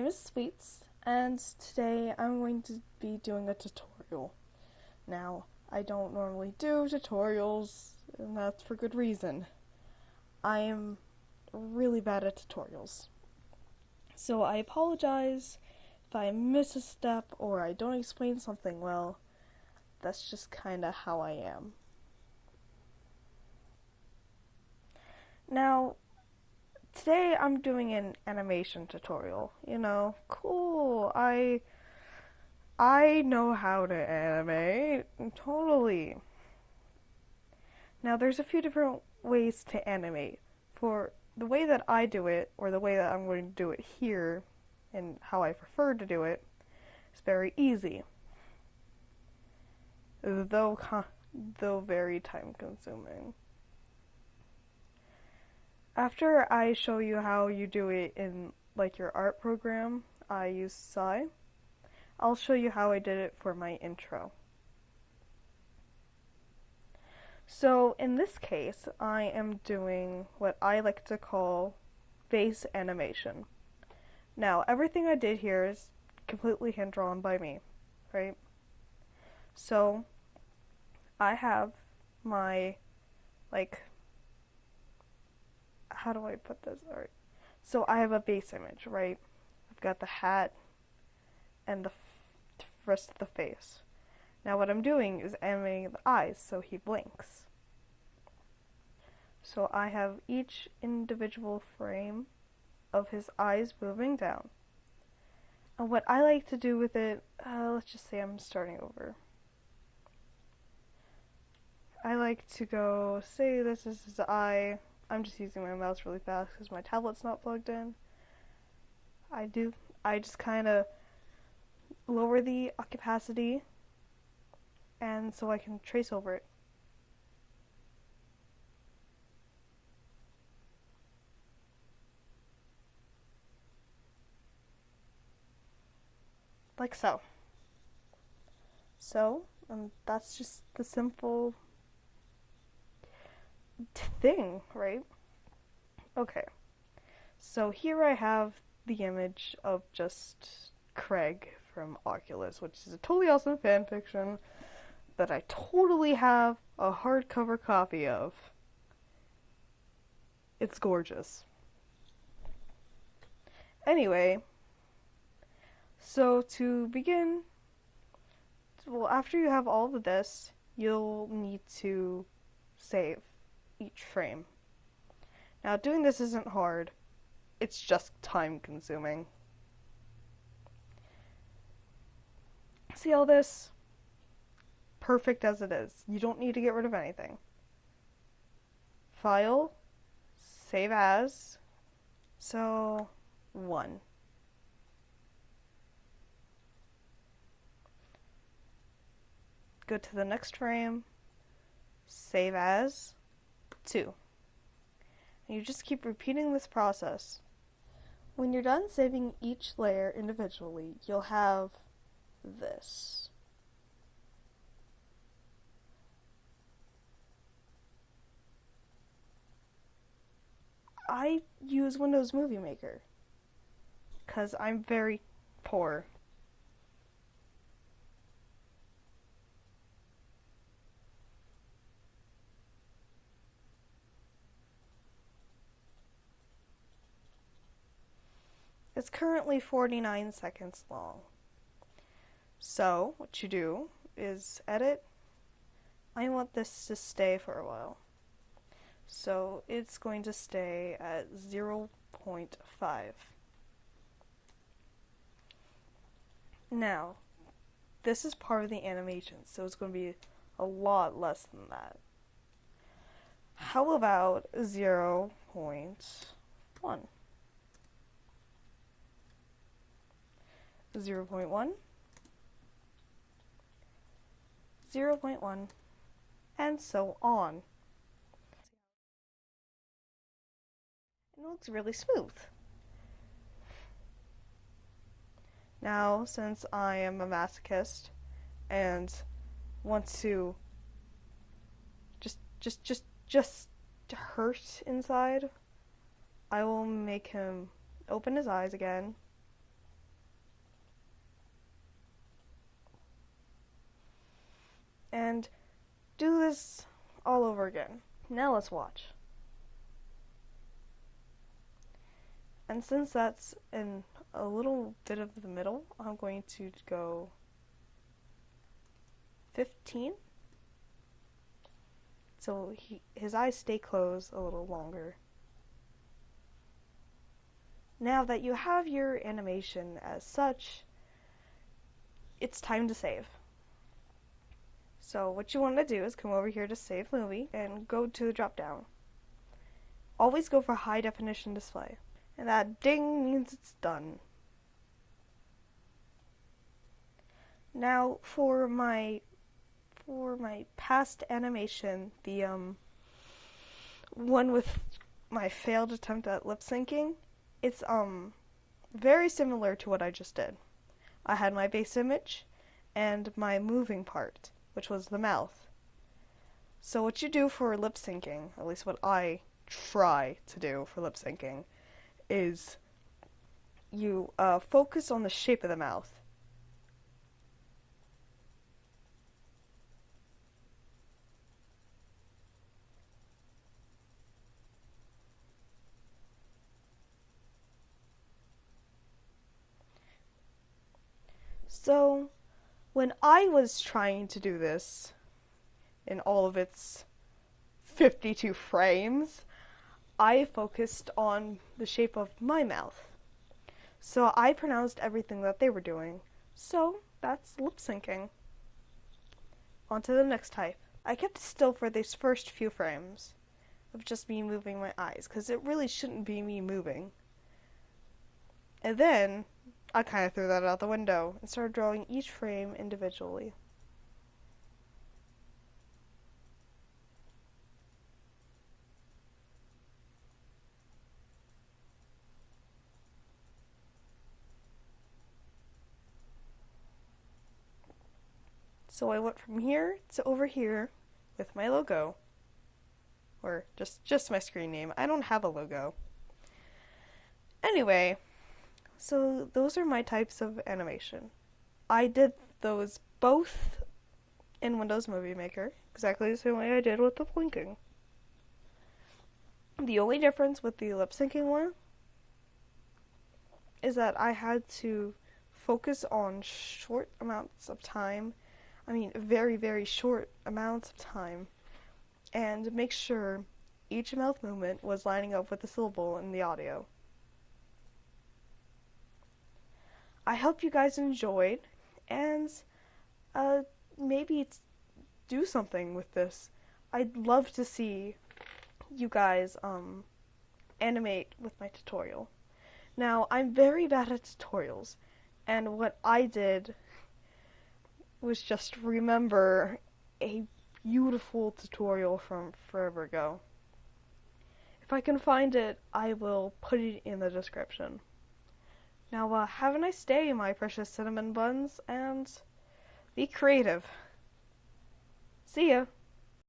is Sweets, and today I'm going to be doing a tutorial. Now, I don't normally do tutorials, and that's for good reason. I am really bad at tutorials. So I apologize if I miss a step or I don't explain something well. That's just kinda how I am. Now, today I'm doing an animation tutorial. Cool. I know how to animate. Totally. Now, there's a few different ways to animate. For the way that I do it, or the way that I'm going to do it here, and how I prefer to do it, is very easy. Though very time consuming. After I show you how you do it in your art program, I use Psy. I'll show you how I did it for my intro. So in this case, I am doing what I like to call base animation. Now, everything I did here is completely hand drawn by me, right? So I have my, how do I put this? Alright. So I have a base image, right? I've got the hat and the rest of the face. Now what I'm doing is animating the eyes so he blinks. So I have each individual frame of his eyes moving down. And what I like to do with it, let's just say I'm starting over. I like to go, say this is his eye. I'm just using my mouse really fast because my tablet's not plugged in. I just kind of lower the opacity, and so I can trace over it. Like so. That's just the simple thing, right? Okay. So here I have the image of just Craig from Oculus, which is a totally awesome fanfiction that I totally have a hardcover copy of. It's gorgeous. Anyway, so to begin, after you have all of this, you'll need to save each frame. Now, doing this isn't hard, it's just time consuming. See all this? Perfect as it is. You don't need to get rid of anything. File, save as, so 1. Go to the next frame, save as 2. And you just keep repeating this process. When you're done saving each layer individually, you'll have this. I use Windows Movie Maker because I'm very poor. It's currently 49 seconds long. So, what you do is edit. I want this to stay for a while. So, it's going to stay at 0.5. Now, this is part of the animation, so it's going to be a lot less than that. How about 0.1? 0.1, 0.1, and so on. And it looks really smooth. Now, since I am a masochist and want to just hurt inside, I will make him open his eyes again and do this all over again. Now let's watch. And since that's in a little bit of the middle, I'm going to go 15. So his eyes stay closed a little longer. Now that you have your animation as such, it's time to save. So what you want to do is come over here to Save Movie and go to the drop down. Always go for high definition display. And that ding means it's done. Now for my past animation, the one with my failed attempt at lip syncing, it's very similar to what I just did. I had my base image and my moving part, which was the mouth. So what you do for lip syncing, at least what I try to do for lip syncing, is you focus on the shape of the mouth. So, when I was trying to do this, in all of its 52 frames, I focused on the shape of my mouth. So I pronounced everything that they were doing. So, that's lip syncing. On to the next type. I kept it still for these first few frames of just me moving my eyes, because it really shouldn't be me moving. And then I kind of threw that out the window and started drawing each frame individually. So I went from here to over here with my logo, or just my screen name. I don't have a logo. Anyway, so those are my types of animation. I did those both in Windows Movie Maker, exactly the same way I did with the blinking. The only difference with the lip syncing one is that I had to focus on short amounts of time. I mean, very, very short amounts of time, and make sure each mouth movement was lining up with the syllable in the audio. I hope you guys enjoyed, and maybe do something with this. I'd love to see you guys animate with my tutorial. Now, I'm very bad at tutorials, and what I did was just remember a beautiful tutorial from forever ago. If I can find it, I will put it in the description. Now, have a nice day, my precious cinnamon buns, and be creative. See ya!